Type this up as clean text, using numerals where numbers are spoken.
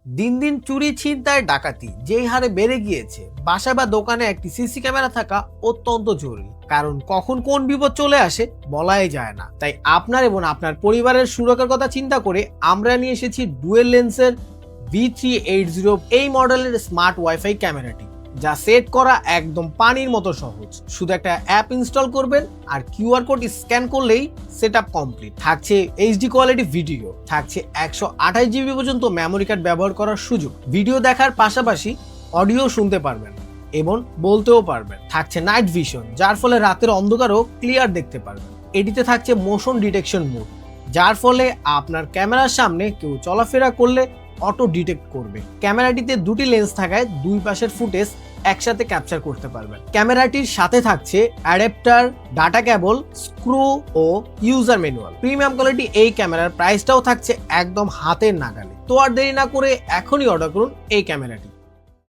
দিন দিন চুরি, ছিনতাই, ডাকাতি যেই হারে বেড়ে গিয়েছে, বাসায় বা দোকানে একটি সিসি ক্যামেরা থাকা অত্যন্ত জরুরি। কারণ কখন কোন বিপদ চলে আসে বলাই যায় না। তাই আপনার এবং আপনার পরিবারের সুরক্ষার কথা চিন্তা করে আমরা নিয়ে এসেছি ডুয়েল লেন্সের V380 এই মডেলের স্মার্ট ওয়াইফাই ক্যামেরাটি, যা সেট করা একদম পানির মতো সহজ। শুধু একটা অ্যাপ ইনস্টল করবেন আর কিউআর কোড স্ক্যান করলেই সেটআপ কমপ্লিট। থাকছে এইচডি কোয়ালিটি ভিডিও, থাকছে 128 জিবি পর্যন্ত মেমোরি কার্ড ব্যবহার করার সুযোগ, ভিডিও দেখার পাশাপাশি অডিও শুনতে পারবেন এবং বলতেও পারবেন। থাকছে নাইট ভিশন, যার ফলে রাতের অন্ধকারও ক্লিয়ার দেখতে পারবেন। এটিতে থাকছে মোশন ডিটেকশন মোড, যার ফলে আপনার ক্যামেরার সামনে কেউ চলাফেরা করলে অটো ডিটেক্ট করবে। ক্যামেরাটিতে দুটি লেন্স থাকায় দুই পাশের ফুটেজ একসাথে ক্যাপচার করতে পারবেন। ক্যামেরাটির সাথে থাকছে অ্যাডাপ্টার, ডাটা কেবল, স্ক্রু ও ইউজার ম্যানুয়াল। প্রিমিয়াম কোয়ালিটি এই ক্যামেরার প্রাইসটাও থাকছে একদম হাতের নাগালে। তো আর দেরি না করে এখনই অর্ডার করুন এই ক্যামেরাটি।